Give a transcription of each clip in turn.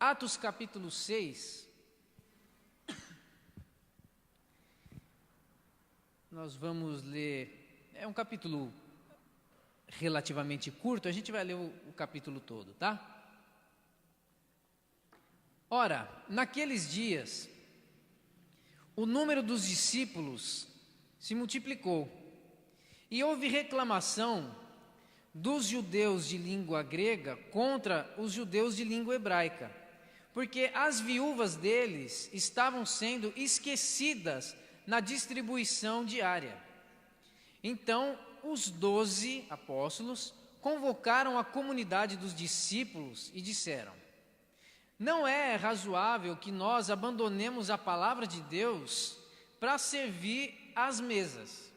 Atos capítulo 6, nós vamos ler, é um capítulo relativamente curto, a gente vai ler o capítulo todo, tá? Ora, naqueles dias, o número dos discípulos se multiplicou, e houve reclamação dos judeus de língua grega contra os judeus de língua hebraica, porque as viúvas deles estavam sendo esquecidas na distribuição diária. Então, os 12 apóstolos convocaram a comunidade dos discípulos e disseram: não é razoável que nós abandonemos a palavra de Deus para servir às mesas.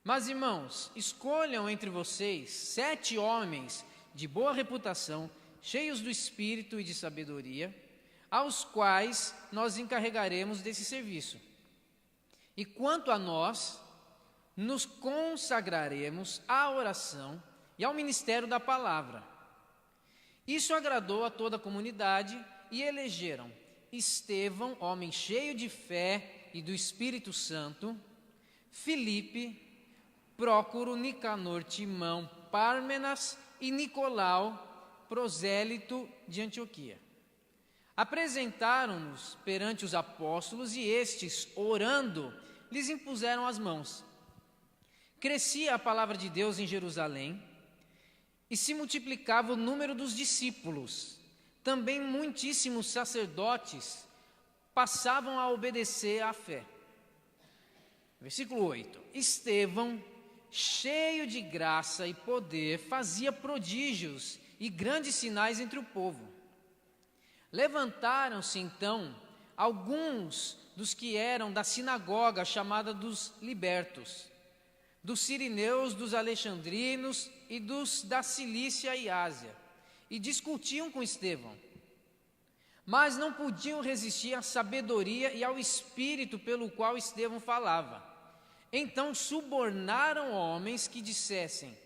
Mas, irmãos, escolham entre vocês 7 homens de boa reputação, cheios do Espírito e de sabedoria, aos quais nós encarregaremos desse serviço. E quanto a nós, nos consagraremos à oração e ao ministério da palavra. Isso agradou a toda a comunidade e elegeram Estevão, homem cheio de fé e do Espírito Santo, Filipe, Prócoro, Nicanor, Timão, Pármenas e Nicolau, prosélito de Antioquia. Apresentaram-nos perante os apóstolos e estes, orando, lhes impuseram as mãos. Crescia a palavra de Deus em Jerusalém e se multiplicava o número dos discípulos. Também muitíssimos sacerdotes passavam a obedecer à fé. Versículo 8. Estevão, cheio de graça e poder, fazia prodígios e grandes sinais entre o povo. Levantaram-se então alguns dos que eram da sinagoga chamada dos libertos, dos sirineus, dos alexandrinos e dos da Cilícia e Ásia, e discutiam com Estevão. Mas não podiam resistir à sabedoria e ao espírito pelo qual Estevão falava. Então subornaram homens que dissessem: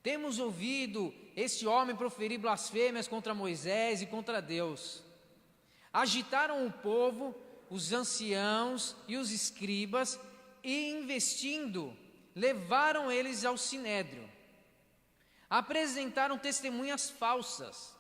temos ouvido este homem proferir blasfêmias contra Moisés e contra Deus. Agitaram o povo, os anciãos e os escribas, e investindo, levaram eles ao sinédrio. Apresentaram testemunhas falsas,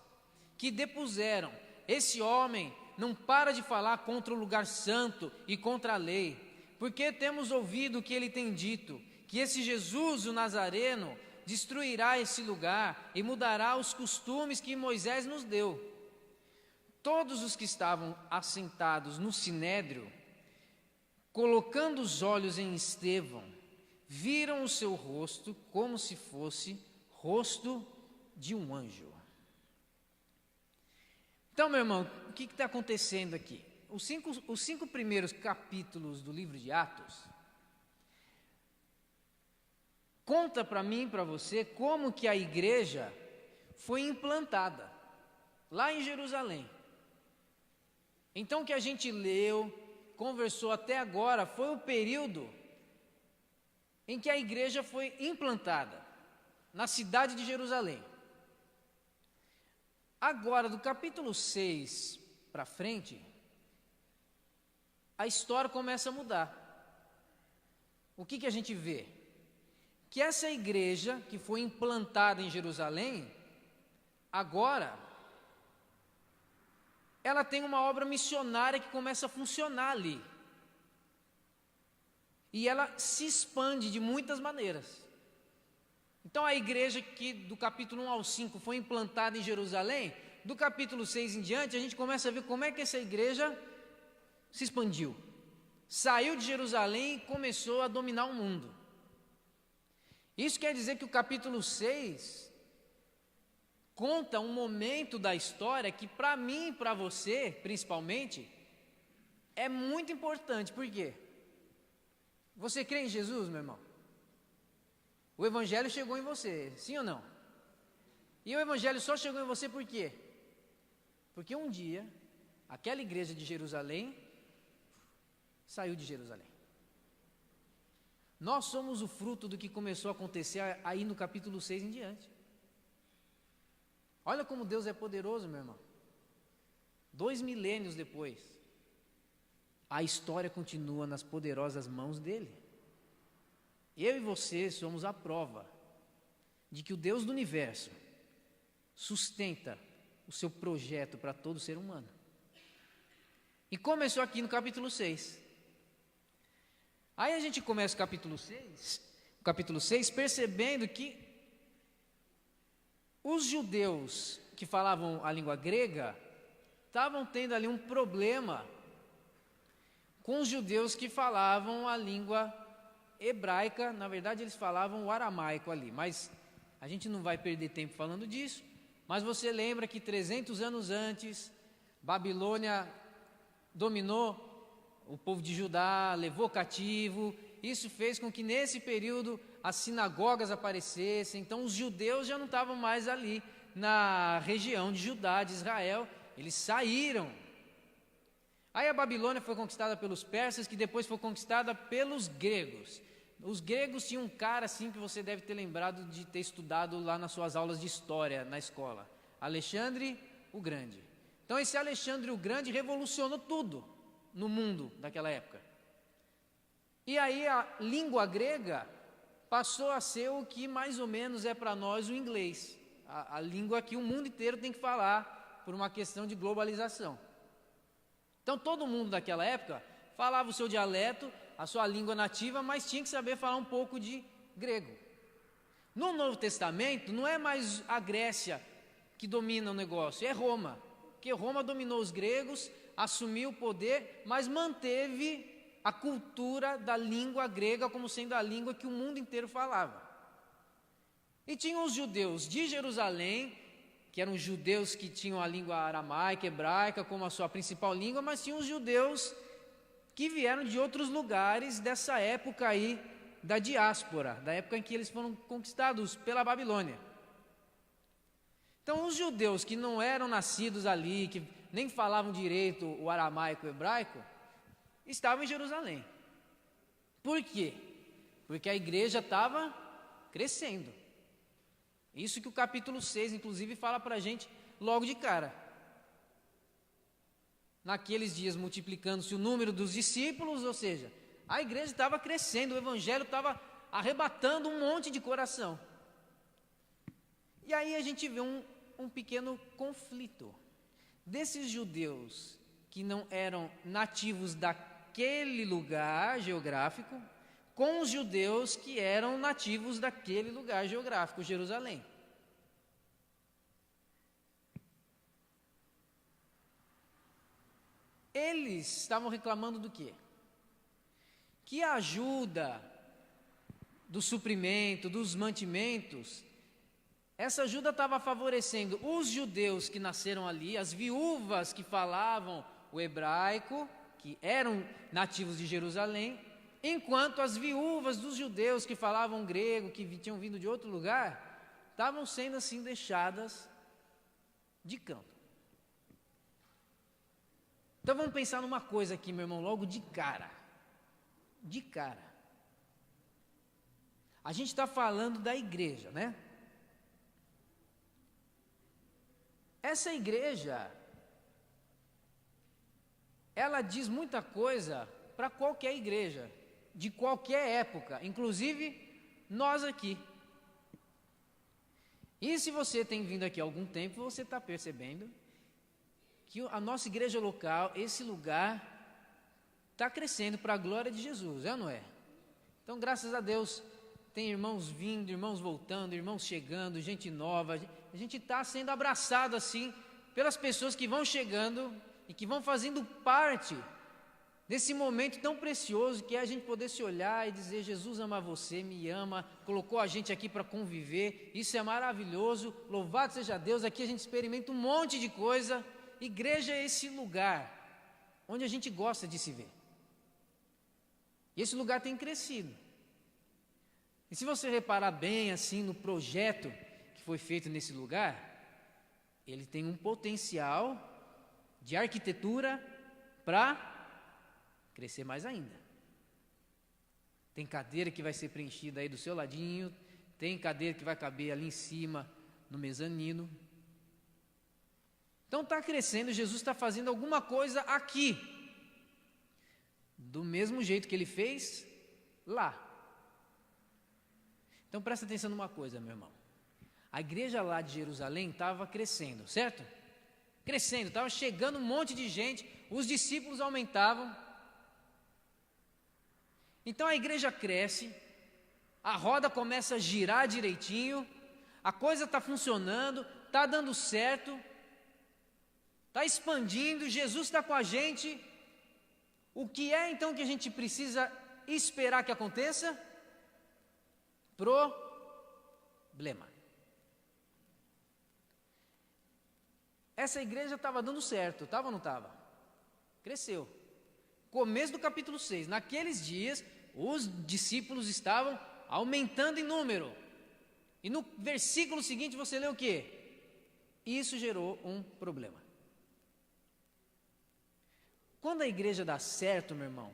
que depuseram: esse homem não para de falar contra o lugar santo e contra a lei, porque temos ouvido o que ele tem dito, que esse Jesus, o Nazareno, destruirá esse lugar e mudará os costumes que Moisés nos deu. Todos os que estavam assentados no sinédrio, colocando os olhos em Estevão, viram o seu rosto como se fosse rosto de um anjo. Então, meu irmão, o que está acontecendo aqui? Os cinco primeiros capítulos do livro de Atos conta para mim e para você como que a igreja foi implantada lá em Jerusalém. Então, o que a gente leu, conversou até agora, foi o período em que a igreja foi implantada na cidade de Jerusalém. Agora, do capítulo 6 para frente, a história começa a mudar. O que a gente vê? Que essa igreja que foi implantada em Jerusalém, agora, ela tem uma obra missionária que começa a funcionar ali. E ela se expande de muitas maneiras. Então a igreja que do capítulo 1 ao 5 foi implantada em Jerusalém, do capítulo 6 em diante, a gente começa a ver como é que essa igreja se expandiu. Saiu de Jerusalém e começou a dominar o mundo. Isso quer dizer que o capítulo 6 conta um momento da história que para mim e para você, principalmente, é muito importante. Por quê? Você crê em Jesus, meu irmão? O evangelho chegou em você, sim ou não? E o evangelho só chegou em você por quê? Porque um dia, aquela igreja de Jerusalém saiu de Jerusalém. Nós somos o fruto do que começou a acontecer aí no capítulo 6 em diante. Olha como Deus é poderoso, meu irmão. 2 milênios depois, a história continua nas poderosas mãos dele. Eu e você somos a prova de que o Deus do universo sustenta o seu projeto para todo ser humano. E começou aqui no capítulo 6. Aí a gente começa o capítulo 6 percebendo que os judeus que falavam a língua grega estavam tendo ali um problema com os judeus que falavam a língua hebraica. Na verdade eles falavam o aramaico ali, mas a gente não vai perder tempo falando disso. Mas você lembra que 300 anos antes, Babilônia dominou o povo de Judá, levou cativo. Isso fez com que nesse período as sinagogas aparecessem. Então os judeus já não estavam mais ali na região de Judá, de Israel. Eles saíram. Aí a Babilônia foi conquistada pelos persas, que depois foi conquistada pelos gregos. Os gregos tinham um cara assim que você deve ter lembrado de ter estudado lá nas suas aulas de história na escola: Alexandre o Grande. Então esse Alexandre o Grande revolucionou tudo no mundo daquela época. E aí a língua grega passou a ser o que mais ou menos é para nós o inglês, a língua que o mundo inteiro tem que falar por uma questão de globalização. Então todo mundo daquela época falava o seu dialeto, a sua língua nativa, mas tinha que saber falar um pouco de grego. No Novo Testamento não é mais a Grécia que domina o negócio, é Roma, porque Roma dominou os gregos, assumiu o poder, mas manteve a cultura da língua grega como sendo a língua que o mundo inteiro falava. E tinham os judeus de Jerusalém, que eram judeus que tinham a língua aramaica, hebraica como a sua principal língua, mas tinham os judeus que vieram de outros lugares dessa época aí da diáspora, da época em que eles foram conquistados pela Babilônia. Então os judeus que não eram nascidos ali, que nem falavam direito o aramaico, o hebraico, estavam em Jerusalém. Por quê? Porque a igreja estava crescendo. Isso que o capítulo 6, inclusive, fala para a gente logo de cara. Naqueles dias, multiplicando-se o número dos discípulos, ou seja, a igreja estava crescendo, o evangelho estava arrebatando um monte de coração. E aí a gente vê um pequeno conflito desses judeus que não eram nativos daquele lugar geográfico, com os judeus que eram nativos daquele lugar geográfico, Jerusalém. Eles estavam reclamando do quê? Que a ajuda do suprimento, dos mantimentos, essa ajuda estava favorecendo os judeus que nasceram ali, as viúvas que falavam o hebraico, que eram nativos de Jerusalém, enquanto as viúvas dos judeus que falavam grego, que tinham vindo de outro lugar, estavam sendo assim deixadas de canto. Então vamos pensar numa coisa aqui, meu irmão, logo de cara. De cara. A gente está falando da igreja, né? Essa igreja, ela diz muita coisa para qualquer igreja, de qualquer época, inclusive nós aqui. E se você tem vindo aqui há algum tempo, você está percebendo que a nossa igreja local, esse lugar, está crescendo para a glória de Jesus, é ou não é? Então, graças a Deus, tem irmãos vindo, irmãos voltando, irmãos chegando, gente nova. A gente está sendo abraçado assim pelas pessoas que vão chegando e que vão fazendo parte desse momento tão precioso que é a gente poder se olhar e dizer: Jesus ama você, me ama, colocou a gente aqui para conviver, isso é maravilhoso, louvado seja Deus. Aqui a gente experimenta um monte de coisa. Igreja é esse lugar onde a gente gosta de se ver, e esse lugar tem crescido. E se você reparar bem assim no projeto que foi feito nesse lugar, ele tem um potencial de arquitetura para crescer mais ainda. Tem cadeira que vai ser preenchida aí do seu ladinho, tem cadeira que vai caber ali em cima no mezanino. Então está crescendo, Jesus está fazendo alguma coisa aqui, do mesmo jeito que ele fez lá. Então presta atenção numa coisa, meu irmão. A igreja lá de Jerusalém estava crescendo, certo? Crescendo, estava chegando um monte de gente, os discípulos aumentavam. Então a igreja cresce, a roda começa a girar direitinho, a coisa está funcionando, está dando certo, está expandindo, Jesus está com a gente. O que é então que a gente precisa esperar que aconteça? Problema. Essa igreja estava dando certo, estava ou não estava? Cresceu. Começo do capítulo 6, naqueles dias, os discípulos estavam aumentando em número. E no versículo seguinte você lê o quê? Isso gerou um problema. Quando a igreja dá certo, meu irmão,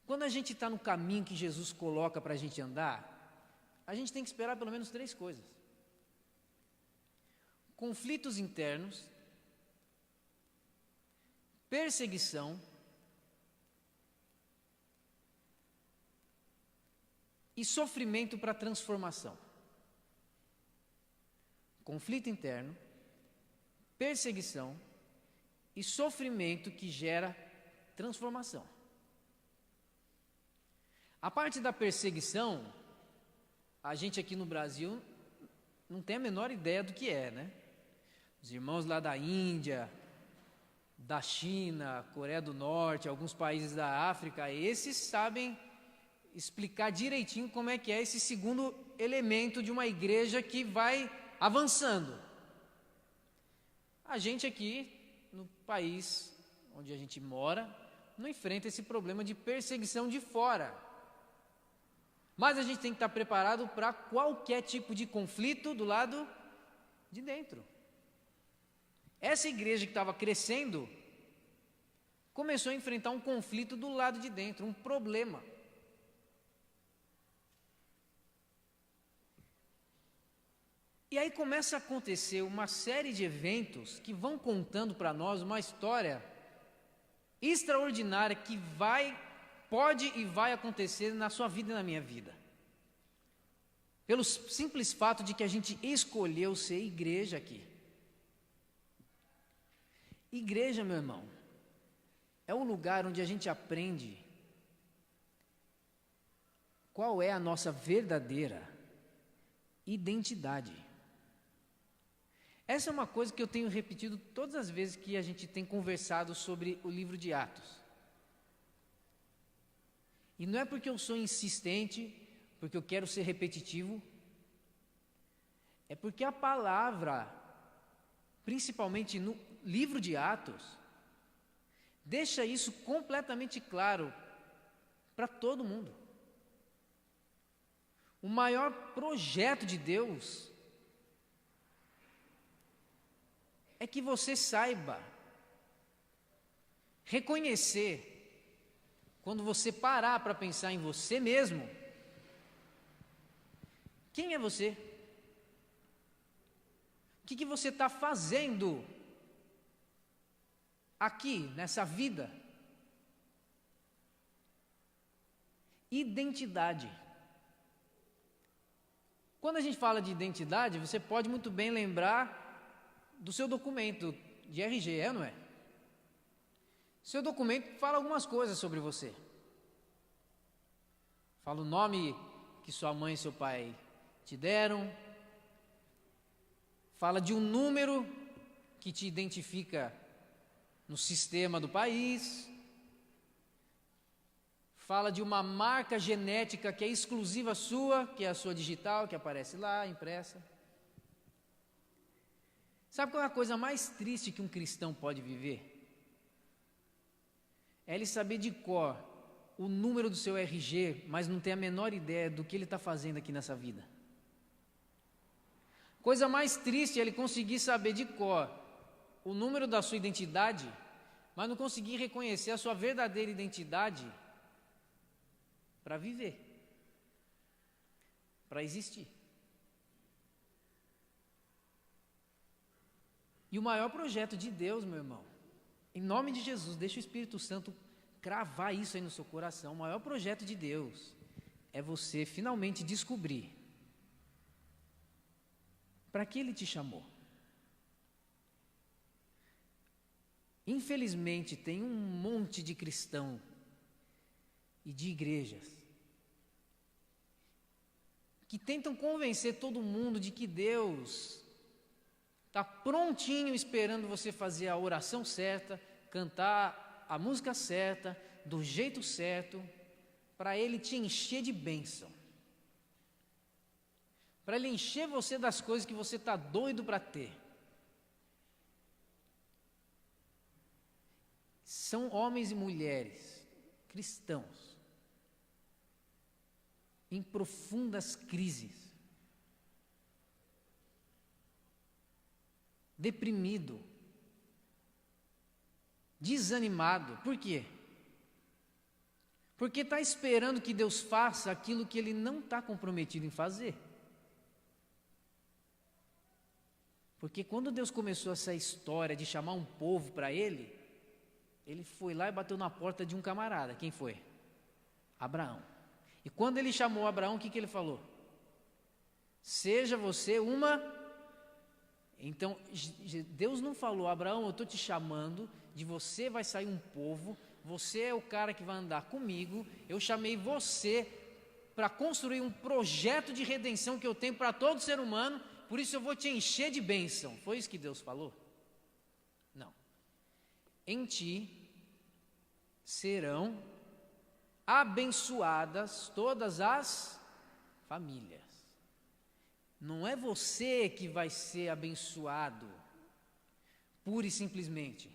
quando a gente está no caminho que Jesus coloca para a gente andar, a gente tem que esperar pelo menos 3 coisas: conflitos internos, perseguição e sofrimento para transformação. Conflito interno, perseguição e sofrimento que gera transformação. A parte da perseguição, a gente aqui no Brasil não tem a menor ideia do que é, né? Os irmãos lá da Índia, da China, Coreia do Norte, alguns países da África, esses sabem explicar direitinho como é que é esse segundo elemento de uma igreja que vai avançando. A gente aqui, no país onde a gente mora, não enfrenta esse problema de perseguição de fora. Mas a gente tem que estar preparado para qualquer tipo de conflito do lado de dentro. Essa igreja que estava crescendo começou a enfrentar um conflito do lado de dentro, um problema. E aí começa a acontecer uma série de eventos que vão contando para nós uma história extraordinária que pode e vai acontecer na sua vida e na minha vida. Pelo simples fato de que a gente escolheu ser igreja aqui. Igreja, meu irmão, é o lugar onde a gente aprende qual é a nossa verdadeira identidade. Essa é uma coisa que eu tenho repetido todas as vezes que a gente tem conversado sobre o livro de Atos. E não é porque eu sou insistente, porque eu quero ser repetitivo, é porque a palavra, principalmente no livro de Atos, deixa isso completamente claro para todo mundo. O maior projeto de Deus é que você saiba reconhecer, quando você parar para pensar em você mesmo, quem é você? O que você está fazendo aqui, nessa vida? Identidade. Quando a gente fala de identidade, você pode muito bem lembrar do seu documento de RG, é ou não é? Seu documento fala algumas coisas sobre você. Fala o nome que sua mãe e seu pai te deram. Fala de um número que te identifica no sistema do país. Fala de uma marca genética que é exclusiva sua, que é a sua digital, que aparece lá, impressa. Sabe qual é a coisa mais triste que um cristão pode viver? É ele saber de cor o número do seu RG, mas não ter a menor ideia do que ele está fazendo aqui nessa vida. Coisa mais triste é ele conseguir saber de cor o número da sua identidade, mas não conseguir reconhecer a sua verdadeira identidade para viver, para existir. E o maior projeto de Deus, meu irmão, em nome de Jesus, deixa o Espírito Santo cravar isso aí no seu coração. O maior projeto de Deus é você finalmente descobrir para que Ele te chamou. Infelizmente, tem um monte de cristão e de igrejas que tentam convencer todo mundo de que Deus está prontinho esperando você fazer a oração certa, cantar a música certa, do jeito certo, para Ele te encher de bênção. Para Ele encher você das coisas que você está doido para ter. São homens e mulheres cristãos em profundas crises, deprimido, desanimado. Por quê? Porque está esperando que Deus faça aquilo que Ele não está comprometido em fazer. Porque quando Deus começou essa história de chamar um povo para Ele, Ele foi lá e bateu na porta de um camarada. Quem foi? Abraão. E quando Ele chamou Abraão, o que Ele falou? Seja você uma... Então, Deus não falou, Abraão, eu estou te chamando, de você vai sair um povo, você é o cara que vai andar comigo, eu chamei você para construir um projeto de redenção que eu tenho para todo ser humano, por isso eu vou te encher de bênção. Foi isso que Deus falou? Não. Em ti serão abençoadas todas as famílias. Não é você que vai ser abençoado, pura e simplesmente.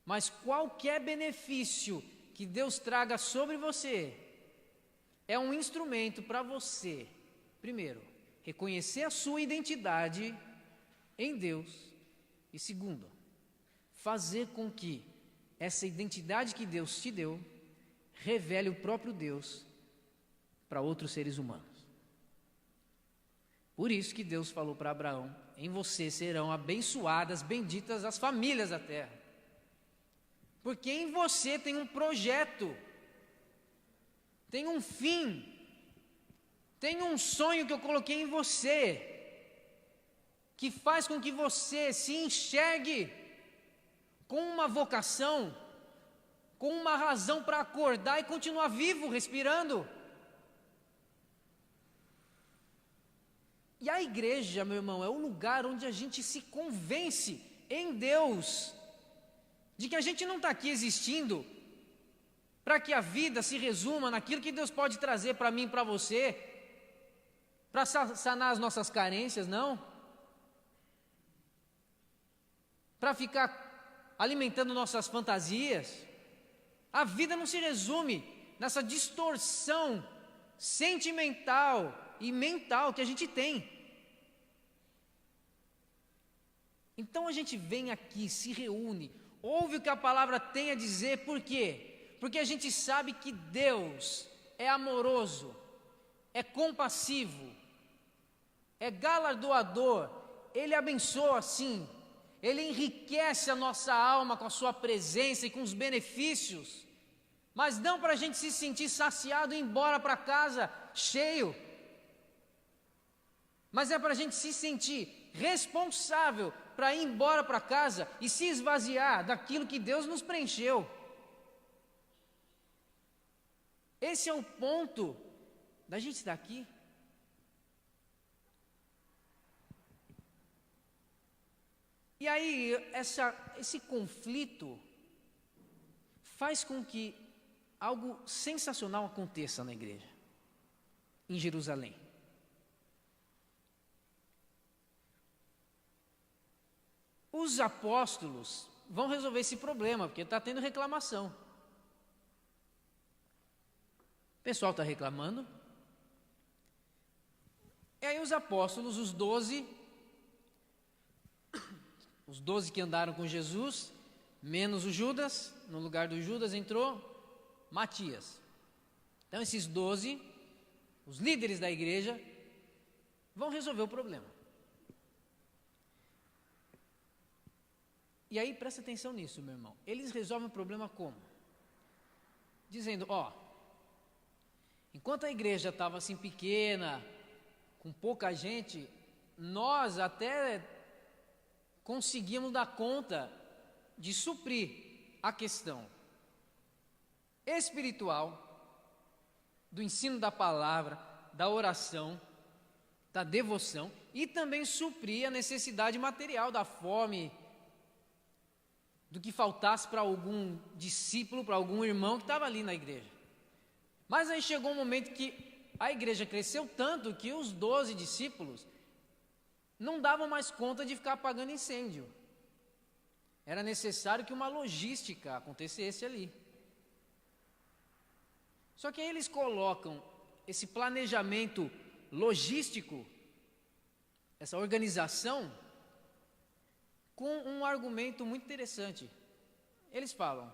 Mas qualquer benefício que Deus traga sobre você, é um instrumento para você, primeiro, reconhecer a sua identidade em Deus, e segundo, fazer com que essa identidade que Deus te deu, revele o próprio Deus para outros seres humanos. Por isso que Deus falou para Abraão, em você serão abençoadas, benditas as famílias da terra. Porque em você tem um projeto, tem um fim, tem um sonho que eu coloquei em você, que faz com que você se enxergue com uma vocação, com uma razão para acordar e continuar vivo, respirando. E a igreja, meu irmão, é o lugar onde a gente se convence em Deus de que a gente não está aqui existindo para que a vida se resuma naquilo que Deus pode trazer para mim e para você, para sanar as nossas carências, não. Para ficar alimentando nossas fantasias. A vida não se resume nessa distorção sentimental e mental que a gente tem. Então a gente vem aqui, se reúne, ouve o que a palavra tem a dizer. Por quê? Porque a gente sabe que Deus é amoroso, é compassivo, é galardoador, Ele abençoa sim, Ele enriquece a nossa alma com a sua presença e com os benefícios, mas não para a gente se sentir saciado e ir embora para casa cheio, mas é para a gente se sentir responsável para ir embora para casa e se esvaziar daquilo que Deus nos preencheu. Esse é o ponto da gente estar aqui. E aí, esse conflito faz com que algo sensacional aconteça na igreja, em Jerusalém. Os apóstolos vão resolver esse problema, porque está tendo reclamação. O pessoal está reclamando. E aí os apóstolos, os 12 que andaram com Jesus, menos o Judas, no lugar do Judas entrou Matias. Então esses 12, os líderes da igreja, vão resolver o problema. E aí presta atenção nisso, meu irmão. Eles resolvem o problema como? Dizendo, enquanto a igreja estava assim pequena, com pouca gente, nós até conseguíamos dar conta de suprir a questão espiritual, do ensino da palavra, da oração, da devoção, e também suprir a necessidade material, da fome, do que faltasse para algum discípulo, para algum irmão que estava ali na igreja. Mas aí chegou um momento que a igreja cresceu tanto que os 12 discípulos não davam mais conta de ficar apagando incêndio. Era necessário que uma logística acontecesse ali. Só que aí eles colocam esse planejamento logístico, essa organização, com um argumento muito interessante. Eles falam,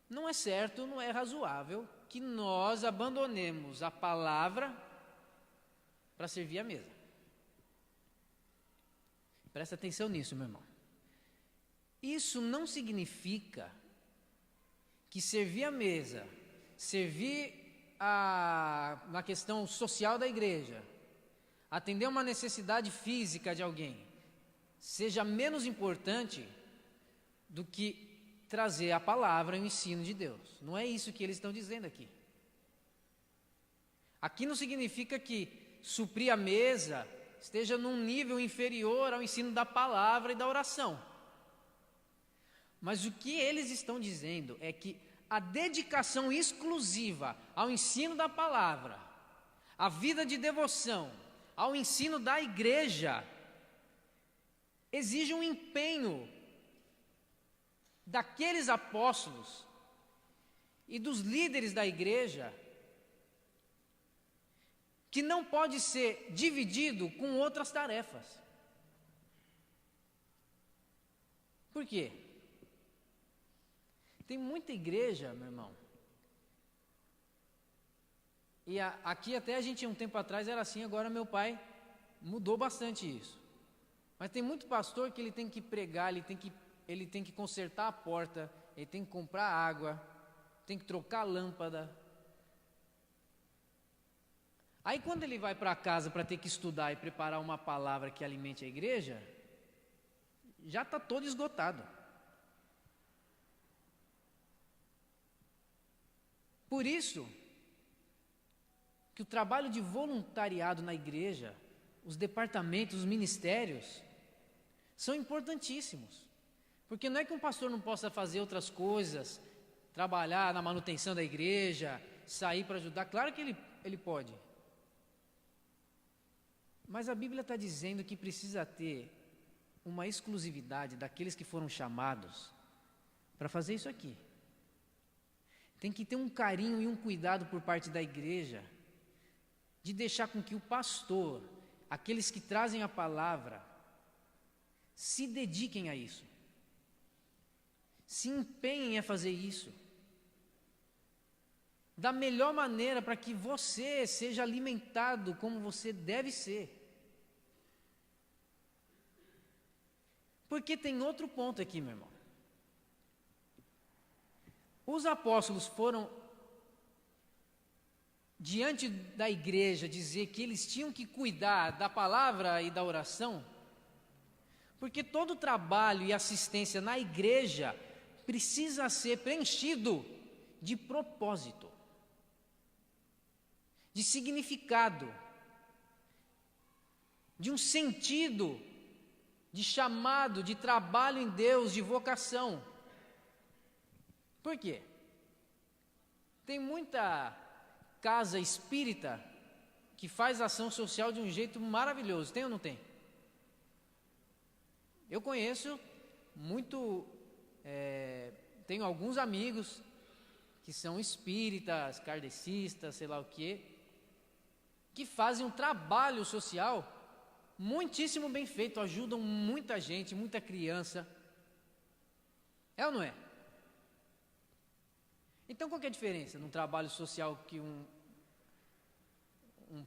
não é certo, não é razoável que nós abandonemos a palavra para servir a mesa. Presta atenção nisso, meu irmão. Isso não significa que servir a mesa, na questão social da igreja, atender uma necessidade física de alguém, seja menos importante do que trazer a palavra e o ensino de Deus. Não é isso que eles estão dizendo aqui. Aqui não significa que suprir a mesa esteja num nível inferior ao ensino da palavra e da oração. Mas o que eles estão dizendo é que a dedicação exclusiva ao ensino da palavra, à vida de devoção, ao ensino da igreja, exige um empenho daqueles apóstolos e dos líderes da igreja que não pode ser dividido com outras tarefas. Por quê? Tem muita igreja, meu irmão, e aqui até a gente um tempo atrás era assim, agora meu pai mudou bastante isso. Mas tem muito pastor que ele tem que pregar, ele tem que consertar a porta, ele tem que comprar água, tem que trocar a lâmpada. Aí quando ele vai para casa para ter que estudar e preparar uma palavra que alimente a igreja, já está todo esgotado. Por isso que o trabalho de voluntariado na igreja, os departamentos, os ministérios, são importantíssimos. Porque não é que um pastor não possa fazer outras coisas, trabalhar na manutenção da igreja, sair para ajudar, claro que ele pode. Mas a Bíblia está dizendo que precisa ter uma exclusividade daqueles que foram chamados para fazer isso aqui. Tem que ter um carinho e um cuidado por parte da igreja, de deixar com que o pastor, aqueles que trazem a palavra, se dediquem a isso, se empenhem a fazer isso, da melhor maneira para que você seja alimentado como você deve ser. Porque tem outro ponto aqui, meu irmão. Os apóstolos foram diante da igreja dizer que eles tinham que cuidar da palavra e da oração, porque todo trabalho e assistência na igreja precisa ser preenchido de propósito, de significado, de um sentido, de chamado, de trabalho em Deus, de vocação. Por quê? Tem muita casa espírita que faz ação social de um jeito maravilhoso, tem ou não tem? Eu conheço muito, tenho alguns amigos que são espíritas, kardecistas, sei lá o quê, que fazem um trabalho social muitíssimo bem feito, ajudam muita gente, muita criança. É ou não é? Então qual que é a diferença num trabalho social que um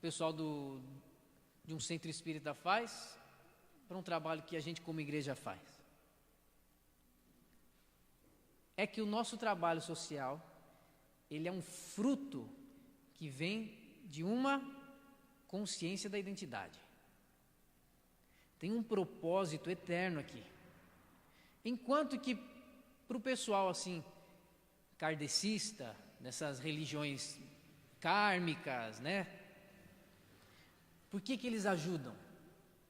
pessoal de um centro espírita faz para um trabalho que a gente como igreja faz? é que o nosso trabalho social, ele é um fruto que vem de uma consciência da identidade. Tem um propósito eterno aqui. Enquanto que para o pessoal assim, kardecista, nessas religiões kármicas, né? Por que eles ajudam?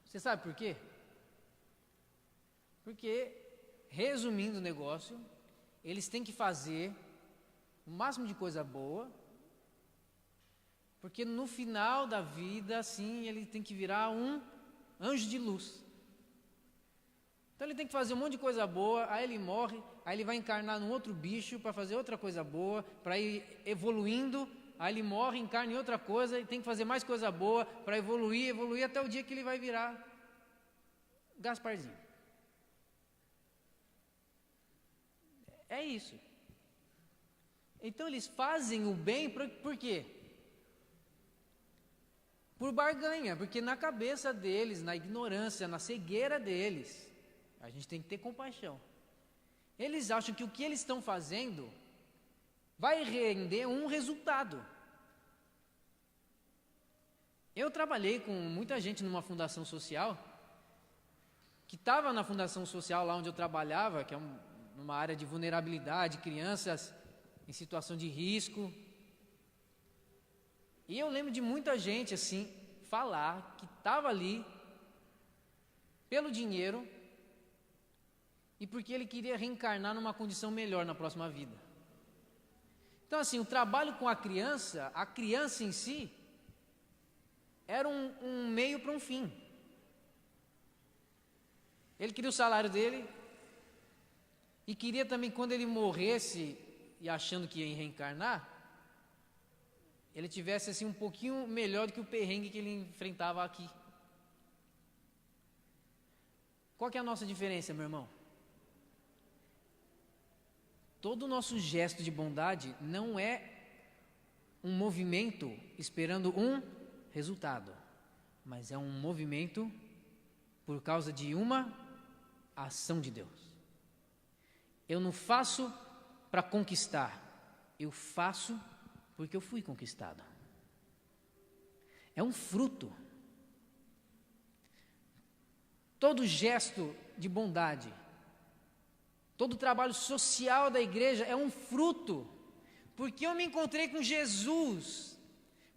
Você sabe por quê? Porque, resumindo o negócio, eles têm que fazer o máximo de coisa boa, porque no final da vida, assim, ele tem que virar um anjo de luz. Então ele tem que fazer um monte de coisa boa, aí ele morre, aí ele vai encarnar num outro bicho para fazer outra coisa boa, para ir evoluindo, aí ele morre, encarna em outra coisa, e tem que fazer mais coisa boa para evoluir até o dia que ele vai virar Gasparzinho. É isso. Então eles fazem o bem por quê? Por barganha, porque na cabeça deles, na ignorância, na cegueira deles, a gente tem que ter compaixão. Eles acham que o que eles estão fazendo vai render um resultado. Eu trabalhei com muita gente numa fundação social, que estava na fundação social lá onde eu trabalhava, que é numa área de vulnerabilidade, crianças em situação de risco. E eu lembro de muita gente assim falar que estava ali pelo dinheiro e porque ele queria reencarnar numa condição melhor na próxima vida. Então assim, o trabalho com a criança em si era um meio para um fim. Ele queria o salário dele e queria também, quando ele morresse e achando que ia reencarnar, ele tivesse assim um pouquinho melhor do que o perrengue que ele enfrentava aqui. Qual que é a nossa diferença, meu irmão? Todo o nosso gesto de bondade não é um movimento esperando um resultado, mas é um movimento por causa de uma ação de Deus. Eu não faço para conquistar, eu faço porque eu fui conquistado. É um fruto. Todo gesto de bondade, todo trabalho social da igreja é um fruto, porque eu me encontrei com Jesus,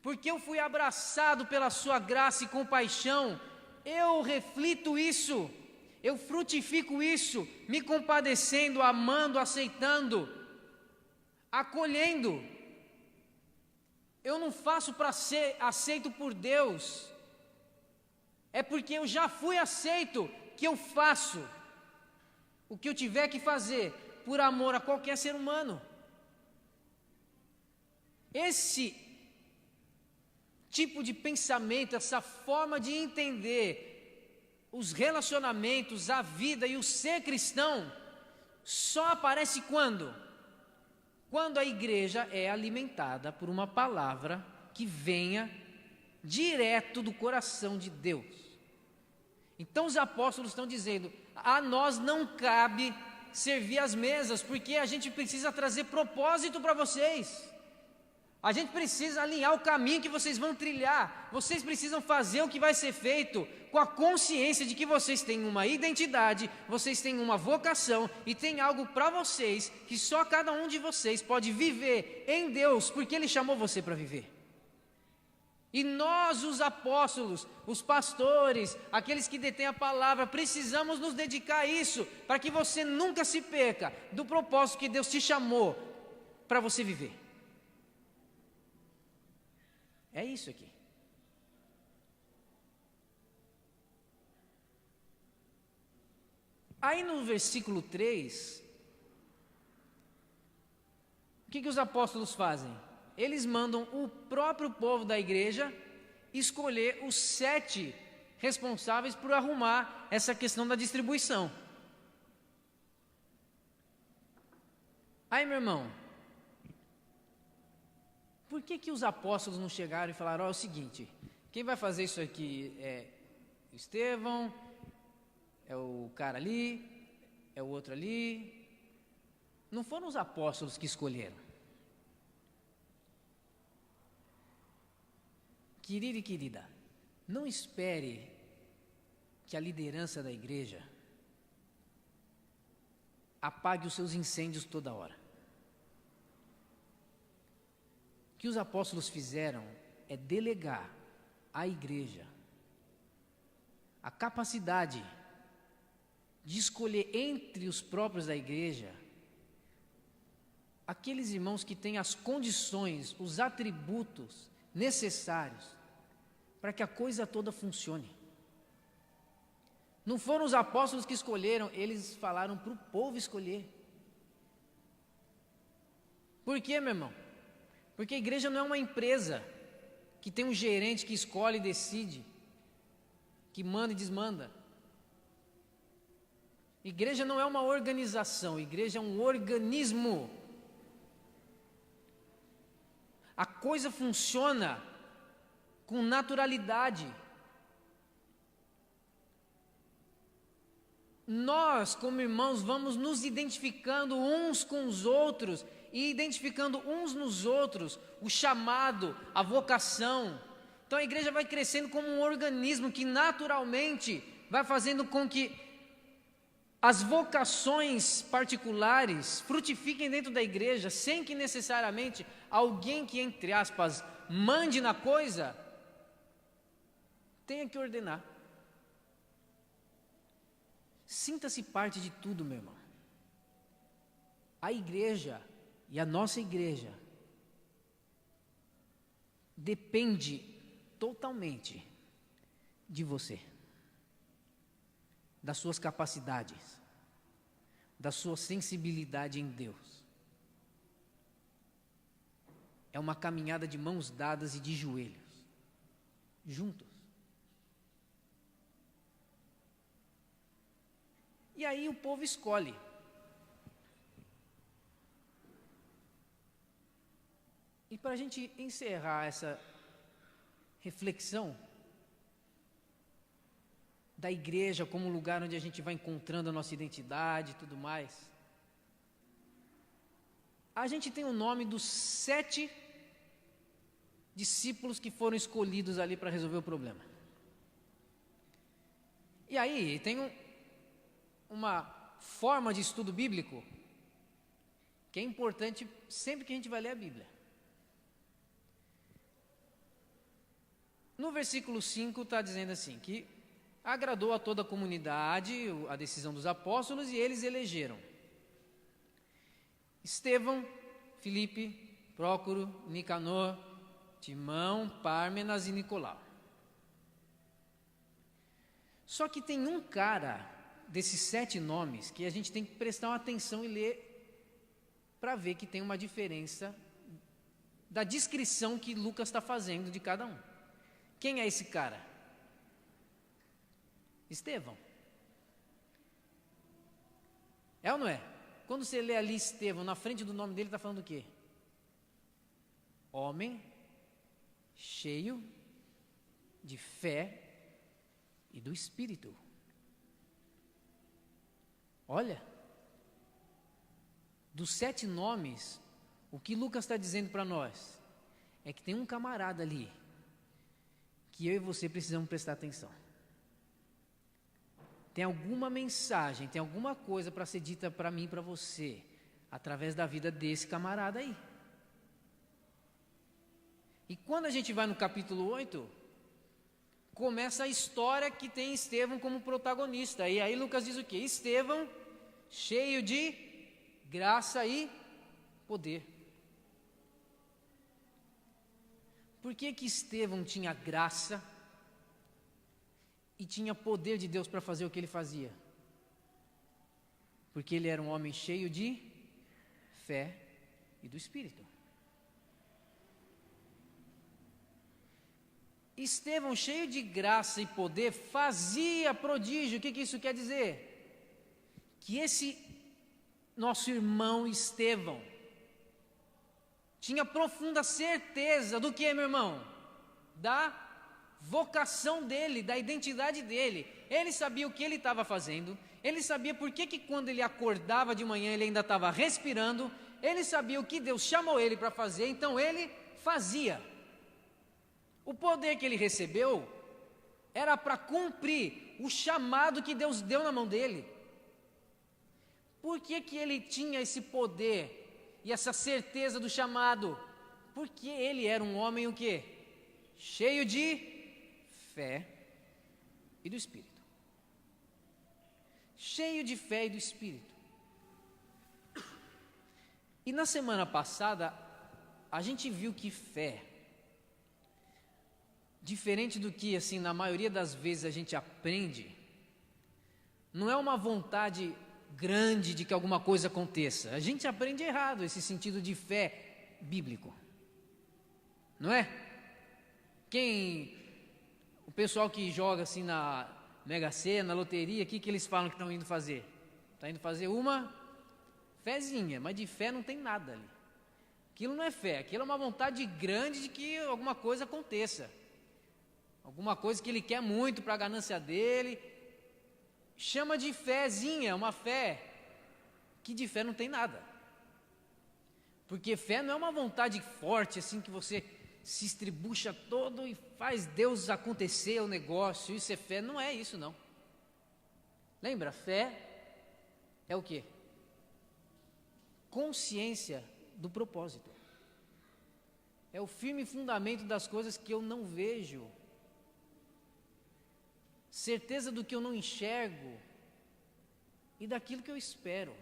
porque eu fui abraçado pela sua graça e compaixão, eu reflito isso, eu frutifico isso, me compadecendo, amando, aceitando, acolhendo. Eu não faço para ser aceito por Deus, é porque eu já fui aceito que eu faço o que eu tiver que fazer por amor a qualquer ser humano. Esse tipo de pensamento, essa forma de entender os relacionamentos, a vida e o ser cristão, só aparece quando? Quando a igreja é alimentada por uma palavra que venha direto do coração de Deus. Então os apóstolos estão dizendo, a nós não cabe servir as mesas, porque a gente precisa trazer propósito para vocês. A gente precisa alinhar o caminho que vocês vão trilhar. Vocês precisam fazer o que vai ser feito com a consciência de que vocês têm uma identidade, vocês têm uma vocação e tem algo para vocês que só cada um de vocês pode viver em Deus, porque Ele chamou você para viver. E nós, os apóstolos, os pastores, aqueles que detêm a palavra, precisamos nos dedicar a isso, para que você nunca se perca do propósito que Deus te chamou para você viver. É isso aqui. Aí no versículo 3, o que os apóstolos fazem? Eles mandam o próprio povo da igreja escolher os 7 responsáveis por arrumar essa questão da distribuição. Aí, meu irmão, por que os apóstolos não chegaram e falaram, é o seguinte, quem vai fazer isso aqui é Estevão, é o cara ali, é o outro ali, Não foram os apóstolos que escolheram. Querido e querida, não espere que a liderança da igreja apague os seus incêndios toda hora. O que os apóstolos fizeram é delegar à igreja a capacidade de escolher entre os próprios da igreja aqueles irmãos que têm as condições, os atributos necessários para que a coisa toda funcione. Não foram os apóstolos que escolheram, eles falaram para o povo escolher. Por quê, meu irmão? Porque a igreja não é uma empresa que tem um gerente que escolhe e decide, que manda e desmanda. Igreja não é uma organização, igreja é um organismo. A coisa funciona com naturalidade. Nós, como irmãos, vamos nos identificando uns com os outros e identificando uns nos outros o chamado, a vocação. Então a igreja vai crescendo como um organismo que naturalmente vai fazendo com que as vocações particulares frutifiquem dentro da igreja, sem que necessariamente alguém que, entre aspas, mande na coisa, tenha que ordenar. Sinta-se parte de tudo, meu irmão. A igreja e a nossa igreja depende totalmente de você, das suas capacidades, da sua sensibilidade em Deus. É uma caminhada de mãos dadas e de joelhos, juntos. E aí o povo escolhe. E para a gente encerrar essa reflexão da igreja como lugar onde a gente vai encontrando a nossa identidade e tudo mais, a gente tem o nome dos 7 discípulos que foram escolhidos ali para resolver o problema. E aí tem uma forma de estudo bíblico que é importante sempre que a gente vai ler a Bíblia. No versículo 5 está dizendo assim, que agradou a toda a comunidade a decisão dos apóstolos e eles elegeram Estevão, Filipe, Prócoro, Nicanor, Timão, Pármenas e Nicolau. Só que tem um cara desses 7 nomes que a gente tem que prestar uma atenção e ler para ver que tem uma diferença da descrição que Lucas está fazendo de cada um. Quem é esse cara? Estevão. É ou não é? Quando você lê ali Estevão, na frente do nome dele está falando o quê? Homem cheio de fé e do Espírito. Olha, dos 7 nomes, o que Lucas está dizendo para nós é que tem um camarada ali que eu e você precisamos prestar atenção. Tem alguma mensagem, tem alguma coisa para ser dita para mim e para você, através da vida desse camarada aí. E quando a gente vai no capítulo 8, começa a história que tem Estevão como protagonista. E aí Lucas diz o quê? Estevão, cheio de graça e poder. Por que que Estevão tinha graça e tinha poder de Deus para fazer o que ele fazia? Porque ele era um homem cheio de fé e do Espírito. Estevão, cheio de graça e poder, fazia prodígio. O que isso quer dizer? Que esse nosso irmão Estevão tinha profunda certeza do que, meu irmão? Da vocação dele, da identidade dele. Ele sabia o que ele estava fazendo, ele sabia por que quando ele acordava de manhã ele ainda estava respirando, ele sabia o que Deus chamou ele para fazer, então ele fazia. O poder que ele recebeu era para cumprir o chamado que Deus deu na mão dele. Por que ele tinha esse poder e essa certeza do chamado? Porque ele era um homem o quê? Cheio de fé e do Espírito. Cheio de fé e do Espírito. E na semana passada, a gente viu que fé, diferente do que assim na maioria das vezes a gente aprende, não é uma vontade grande de que alguma coisa aconteça. A gente aprende errado esse sentido de fé bíblico, não é? O pessoal que joga assim na Mega Sena, na loteria, o que eles falam que estão indo fazer? Está indo fazer uma fezinha, mas de fé não tem nada ali. Aquilo não é fé, aquilo é uma vontade grande de que alguma coisa aconteça. Alguma coisa que ele quer muito para a ganância dele. Chama de fézinha, uma fé que de fé não tem nada. Porque fé não é uma vontade forte assim que você se estribucha todo e faz Deus acontecer o negócio. Isso é fé, não é isso não. Lembra, fé é o quê? Consciência do propósito. É o firme fundamento das coisas que eu não vejo. Certeza do que eu não enxergo e daquilo que eu espero.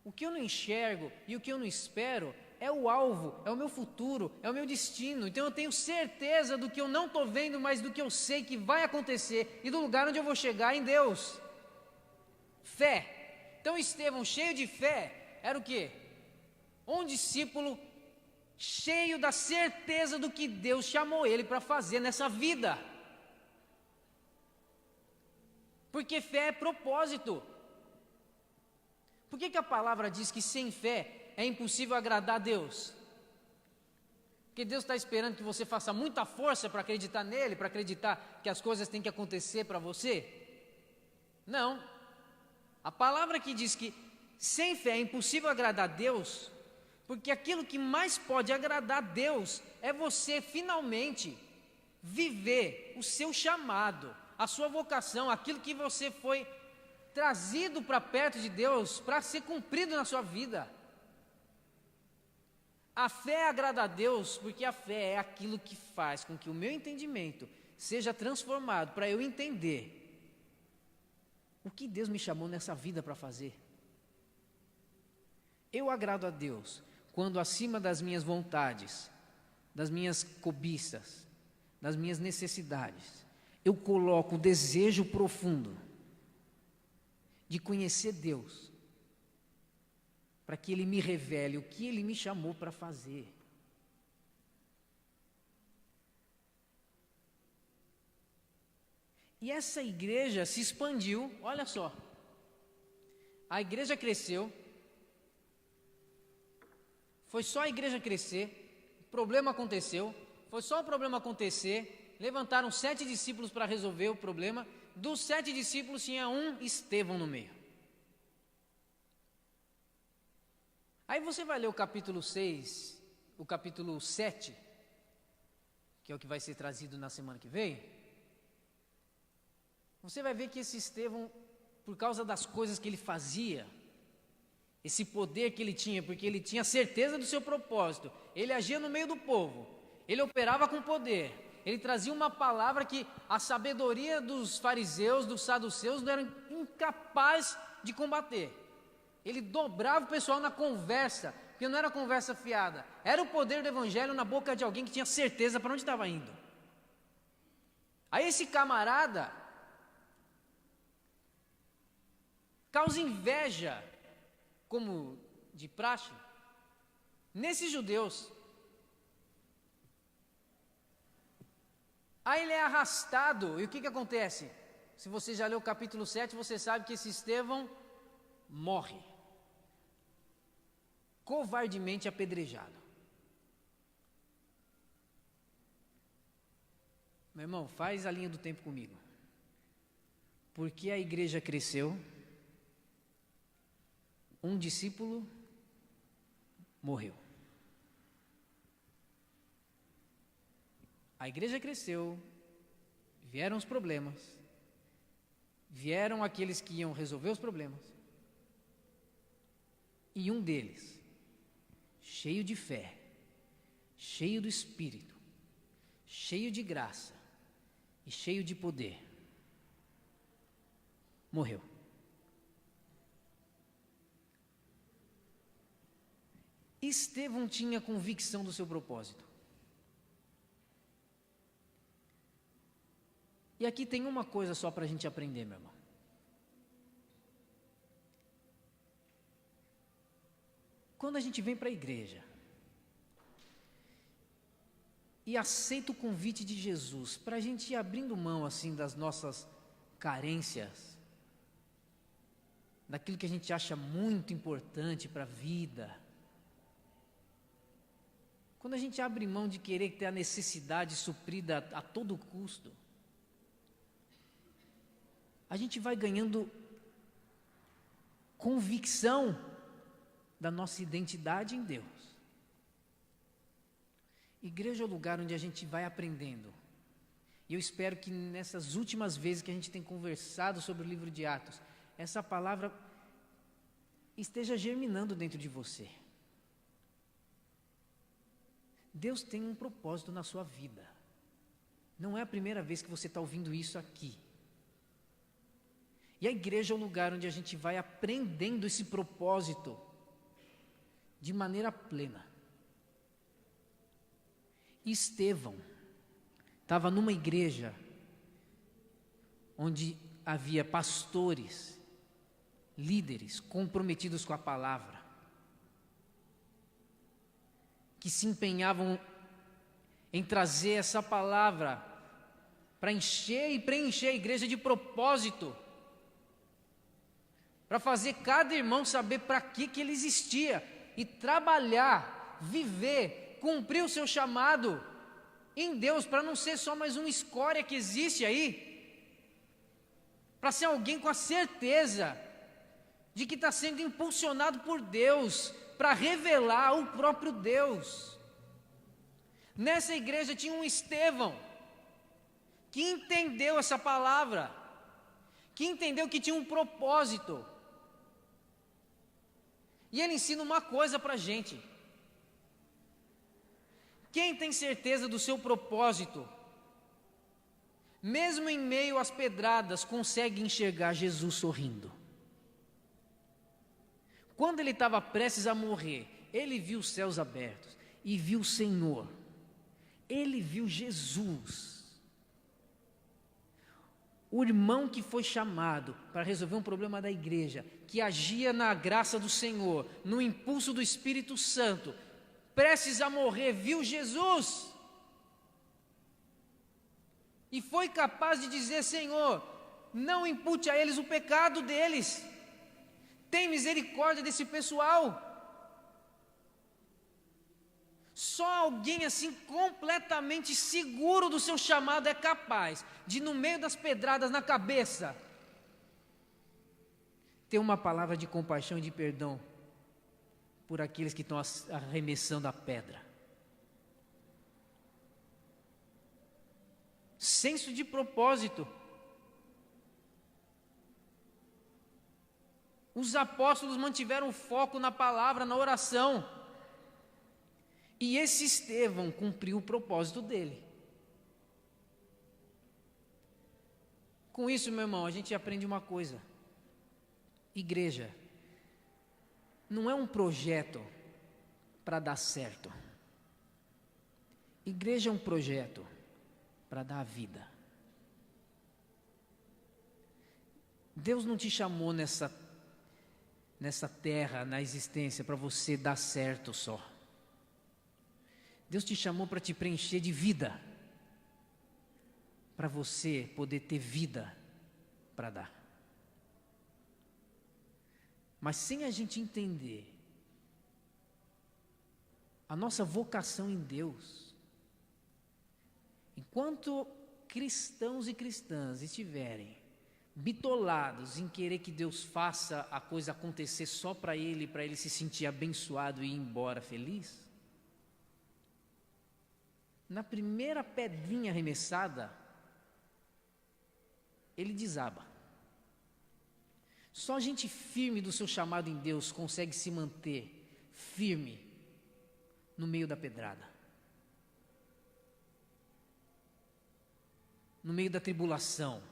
O que eu não enxergo e o que eu não espero é o alvo, é o meu futuro, é o meu destino. Então eu tenho certeza do que eu não estou vendo, mas do que eu sei que vai acontecer e do lugar onde eu vou chegar em Deus. Fé. Então Estevão, cheio de fé, era o quê? Um discípulo cheio da certeza do que Deus chamou ele para fazer nessa vida. Porque fé é propósito. Por que a palavra diz que sem fé é impossível agradar a Deus? Porque Deus está esperando que você faça muita força para acreditar nele, para acreditar que as coisas têm que acontecer para você? Não. A palavra que diz que sem fé é impossível agradar a Deus, porque aquilo que mais pode agradar a Deus é você finalmente viver o seu chamado, a sua vocação, aquilo que você foi trazido para perto de Deus para ser cumprido na sua vida. A fé agrada a Deus porque a fé é aquilo que faz com que o meu entendimento seja transformado para eu entender o que Deus me chamou nessa vida para fazer. Eu agrado a Deus quando acima das minhas vontades, das minhas cobiças, das minhas necessidades, eu coloco o desejo profundo de conhecer Deus, para que Ele me revele o que Ele me chamou para fazer. E essa igreja se expandiu, olha só, a igreja cresceu, foi só a igreja crescer, o problema aconteceu, foi só o problema acontecer, levantaram 7 discípulos para resolver o problema. Dos 7 discípulos tinha um Estevão no meio. Aí você vai ler o capítulo 6, o capítulo 7, que é o que vai ser trazido na semana que vem. Você vai ver que esse Estevão, por causa das coisas que ele fazia, esse poder que ele tinha, porque ele tinha certeza do seu propósito, ele agia no meio do povo, ele operava com poder. Ele trazia uma palavra que a sabedoria dos fariseus, dos saduceus, não era incapaz de combater. Ele dobrava o pessoal na conversa, porque não era conversa fiada. Era o poder do evangelho na boca de alguém que tinha certeza para onde estava indo. Aí esse camarada causa inveja, como de praxe, nesses judeus. Aí ele é arrastado, e o que acontece? Se você já leu o capítulo 7, você sabe que esse Estevão morre, covardemente apedrejado. Meu irmão, faz a linha do tempo comigo. Porque a igreja cresceu, um discípulo morreu. A igreja cresceu, vieram os problemas, vieram aqueles que iam resolver os problemas, e um deles, cheio de fé, cheio do Espírito, cheio de graça e cheio de poder, morreu. Estevão tinha convicção do seu propósito. E aqui tem uma coisa só para a gente aprender, meu irmão. Quando a gente vem para a igreja e aceita o convite de Jesus para a gente ir abrindo mão assim das nossas carências, daquilo que a gente acha muito importante para a vida, quando a gente abre mão de querer ter a necessidade suprida a todo custo, a gente vai ganhando convicção da nossa identidade em Deus. Igreja é o lugar onde a gente vai aprendendo. E eu espero que nessas últimas vezes que a gente tem conversado sobre o livro de Atos, essa palavra esteja germinando dentro de você. Deus tem um propósito na sua vida. Não é a primeira vez que você está ouvindo isso aqui. E a igreja é o lugar onde a gente vai aprendendo esse propósito de maneira plena. Estevão estava numa igreja onde havia pastores, líderes comprometidos com a palavra, que se empenhavam em trazer essa palavra para encher e preencher a igreja de propósito, para fazer cada irmão saber para que ele existia e trabalhar, viver, cumprir o seu chamado em Deus, para não ser só mais uma escória que existe aí, para ser alguém com a certeza de que está sendo impulsionado por Deus para revelar o próprio Deus. Nessa igreja tinha um Estevão que entendeu essa palavra, que entendeu que tinha um propósito. E ele ensina uma coisa para a gente: quem tem certeza do seu propósito, mesmo em meio às pedradas, consegue enxergar Jesus sorrindo. Quando ele estava prestes a morrer, ele viu os céus abertos e viu o Senhor. Ele viu Jesus. O irmão que foi chamado para resolver um problema da igreja, que agia na graça do Senhor, no impulso do Espírito Santo, prestes a morrer, viu Jesus. E foi capaz de dizer: Senhor, não impute a eles o pecado deles. Tem misericórdia desse pessoal. Só alguém assim completamente seguro do seu chamado é capaz de, no meio das pedradas na cabeça, ter uma palavra de compaixão e de perdão por aqueles que estão arremessando a pedra. Senso de propósito. Os apóstolos mantiveram foco na palavra, na oração. E esse Estevão cumpriu o propósito dele. Com isso, meu irmão, a gente aprende uma coisa: igreja não é um projeto para dar certo. Igreja é um projeto para dar a vida. Deus não te chamou nessa terra, na existência, para você dar certo só. Deus te chamou para te preencher de vida, para você poder ter vida para dar. Mas sem a gente entender a nossa vocação em Deus, enquanto cristãos e cristãs estiverem bitolados em querer que Deus faça a coisa acontecer só para ele se sentir abençoado e ir embora feliz, na primeira pedrinha arremessada, ele desaba. Só gente firme do seu chamado em Deus consegue se manter firme no meio da pedrada, no meio da tribulação,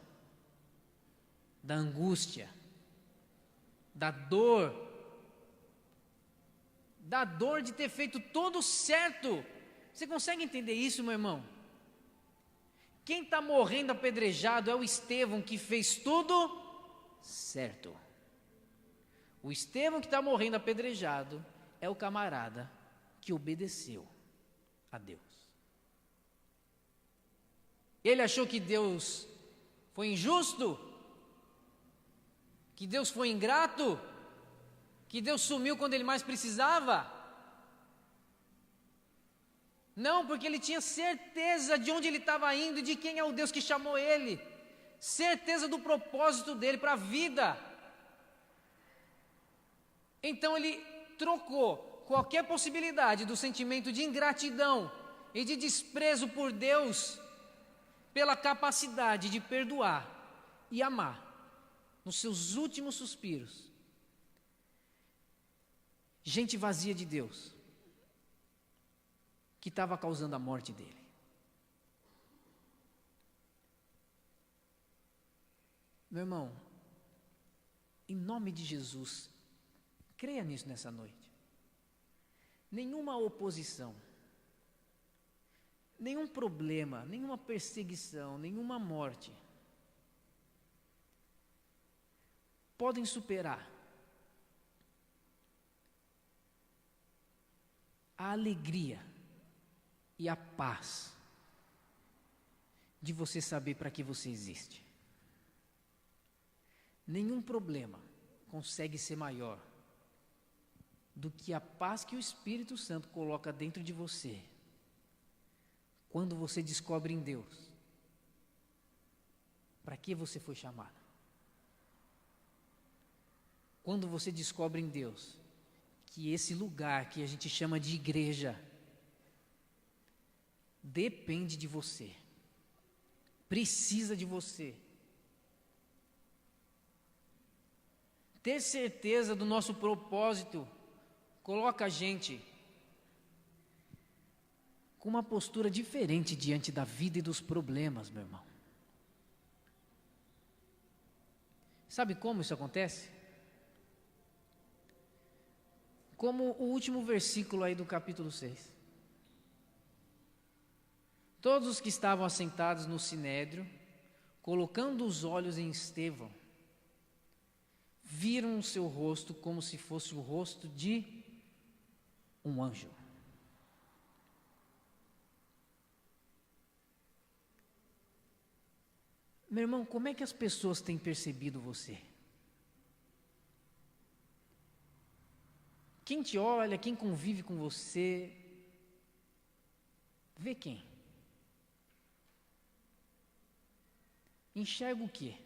da angústia, da dor de ter feito tudo certo. Você consegue entender isso, meu irmão? Quem está morrendo apedrejado é o Estevão, que fez tudo certo. O Estevão que está morrendo apedrejado é o camarada que obedeceu a Deus. Ele achou que Deus foi injusto, que Deus foi ingrato, que Deus sumiu quando ele mais precisava. Não, porque ele tinha certeza de onde ele estava indo e de quem é o Deus que chamou ele, certeza do propósito dele para a vida. Então ele trocou qualquer possibilidade do sentimento de ingratidão e de desprezo por Deus pela capacidade de perdoar e amar nos seus últimos suspiros gente vazia de Deus, que estava causando a morte dele. Meu irmão, em nome de Jesus, creia nisso nessa noite. Nenhuma oposição, nenhum problema, nenhuma perseguição, nenhuma morte podem superar a alegria e a paz de você saber para que você existe. Nenhum problema consegue ser maior do que a paz que o Espírito Santo coloca dentro de você quando você descobre em Deus para que você foi chamado. Quando você descobre em Deus que esse lugar que a gente chama de igreja depende de você, precisa de você. Ter certeza do nosso propósito coloca a gente com uma postura diferente diante da vida e dos problemas, meu irmão. Sabe como isso acontece? Como o último versículo aí do capítulo 6. Todos os que estavam assentados no sinédrio, colocando os olhos em Estevão, viram o seu rosto como se fosse o rosto de um anjo. Meu irmão, como é que as pessoas têm percebido você? Quem te olha, quem convive com você, vê quem? Enxerga o quê?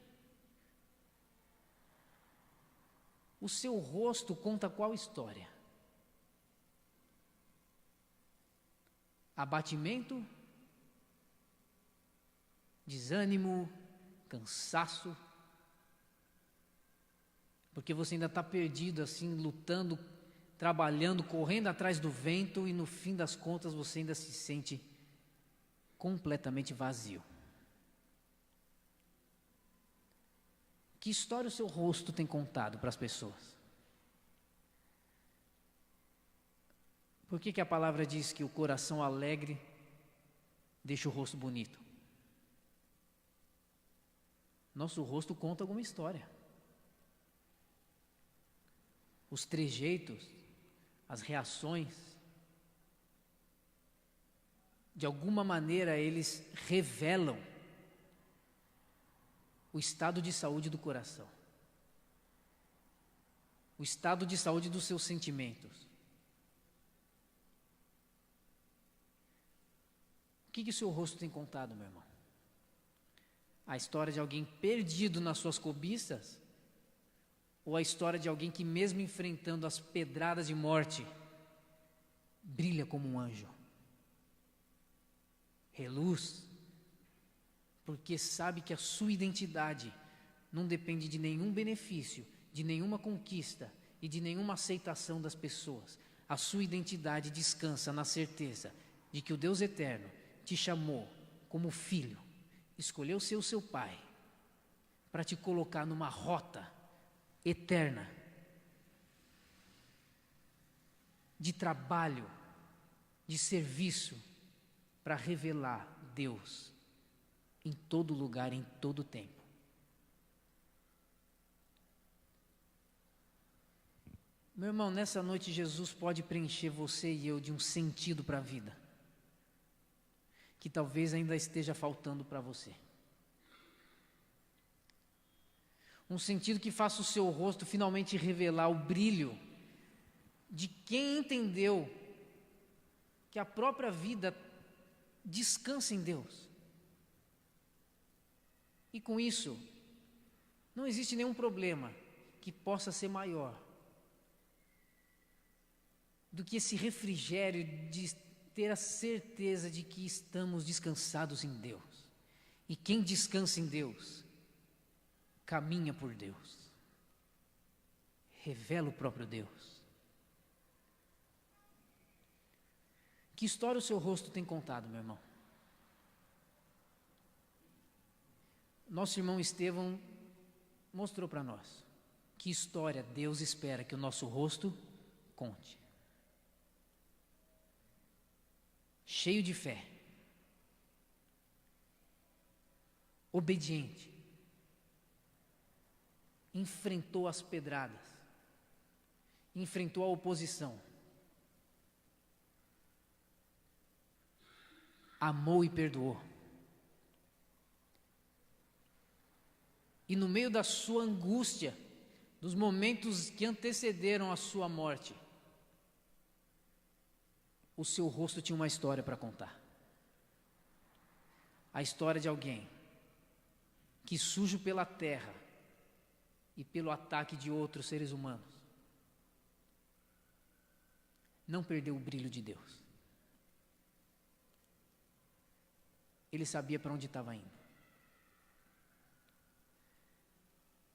O seu rosto conta qual história? Abatimento, desânimo, cansaço, porque você ainda está perdido assim, lutando, trabalhando, correndo atrás do vento e no fim das contas você ainda se sente completamente vazio. Que história o seu rosto tem contado para as pessoas? Por que a palavra diz que o coração alegre deixa o rosto bonito? Nosso rosto conta alguma história. Os trejeitos, as reações, de alguma maneira eles revelam o estado de saúde do coração, o estado de saúde dos seus sentimentos. O que o seu rosto tem contado, meu irmão? A história de alguém perdido nas suas cobiças? Ou a história de alguém que, mesmo enfrentando as pedradas de morte, brilha como um anjo? Reluz, porque sabe que a sua identidade não depende de nenhum benefício, de nenhuma conquista e de nenhuma aceitação das pessoas. A sua identidade descansa na certeza de que o Deus eterno te chamou como filho, escolheu ser o seu pai, para te colocar numa rota eterna de trabalho, de serviço, para revelar Deus em todo lugar, em todo tempo. Meu irmão, nessa noite Jesus pode preencher você e eu de um sentido para a vida, que talvez ainda esteja faltando para você. Um sentido que faça o seu rosto finalmente revelar o brilho de quem entendeu que a própria vida descansa em Deus. E com isso, não existe nenhum problema que possa ser maior do que esse refrigério de ter a certeza de que estamos descansados em Deus. E quem descansa em Deus, caminha por Deus, revela o próprio Deus. Que história o seu rosto tem contado, meu irmão? Nosso irmão Estevão mostrou para nós que história Deus espera que o nosso rosto conte. Cheio de fé, obediente, enfrentou as pedradas, enfrentou a oposição, amou e perdoou. E no meio da sua angústia, dos momentos que antecederam a sua morte, o seu rosto tinha uma história para contar. A história de alguém que, sujo pela terra e pelo ataque de outros seres humanos, não perdeu o brilho de Deus. Ele sabia para onde estava indo.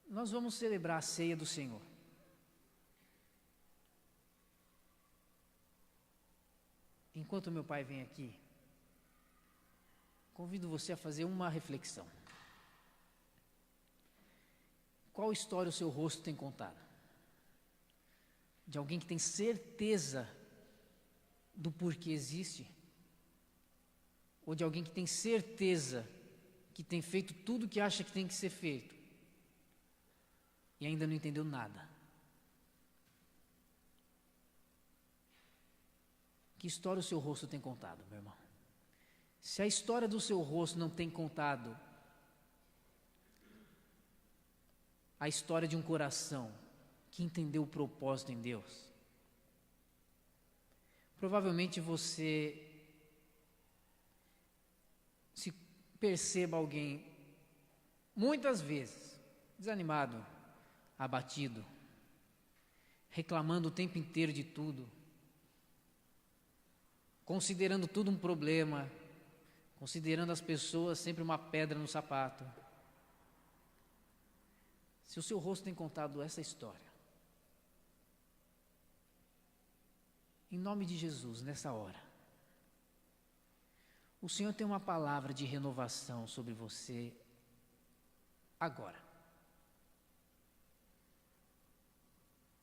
Nós vamos celebrar a ceia do Senhor. Enquanto meu pai vem aqui, convido você a fazer uma reflexão. Qual história o seu rosto tem contado? De alguém que tem certeza do porquê existe? Ou de alguém que tem certeza que tem feito tudo o que acha que tem que ser feito e ainda não entendeu nada? Que história o seu rosto tem contado, meu irmão? Se a história do seu rosto não tem contado a história de um coração que entendeu o propósito em Deus, provavelmente você se perceba alguém, muitas vezes, desanimado, abatido, reclamando o tempo inteiro de tudo, considerando tudo um problema, considerando as pessoas sempre uma pedra no sapato. Se o seu rosto tem contado essa história, em nome de Jesus, nessa hora, o Senhor tem uma palavra de renovação sobre você agora.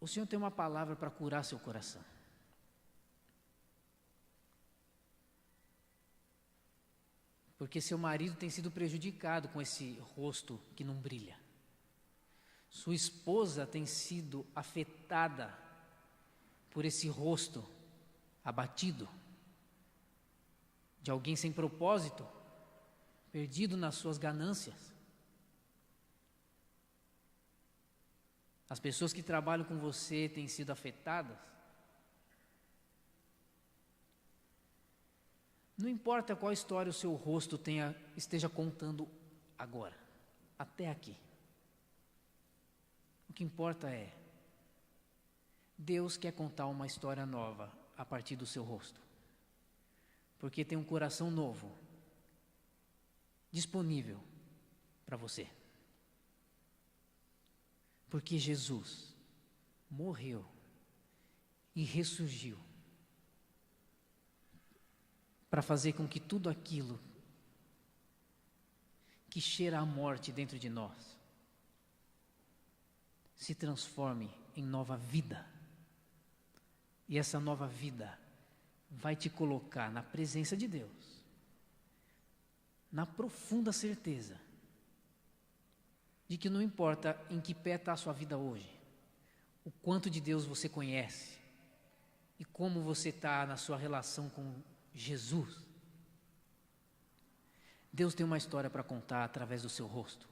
O Senhor tem uma palavra para curar seu coração. Porque seu marido tem sido prejudicado com esse rosto que não brilha. Sua esposa tem sido afetada por esse rosto abatido, de alguém sem propósito, perdido nas suas ganâncias. As pessoas que trabalham com você têm sido afetadas. Não importa qual história o seu rosto esteja contando agora, até aqui. O que importa é, Deus quer contar uma história nova a partir do seu rosto, porque tem um coração novo disponível para você. Porque Jesus morreu e ressurgiu para fazer com que tudo aquilo que cheira a morte dentro de nós se transforme em nova vida. E essa nova vida vai te colocar na presença de Deus, na profunda certeza de que não importa em que pé está a sua vida hoje, o quanto de Deus você conhece e como você está na sua relação com Jesus, Deus tem uma história para contar através do seu rosto.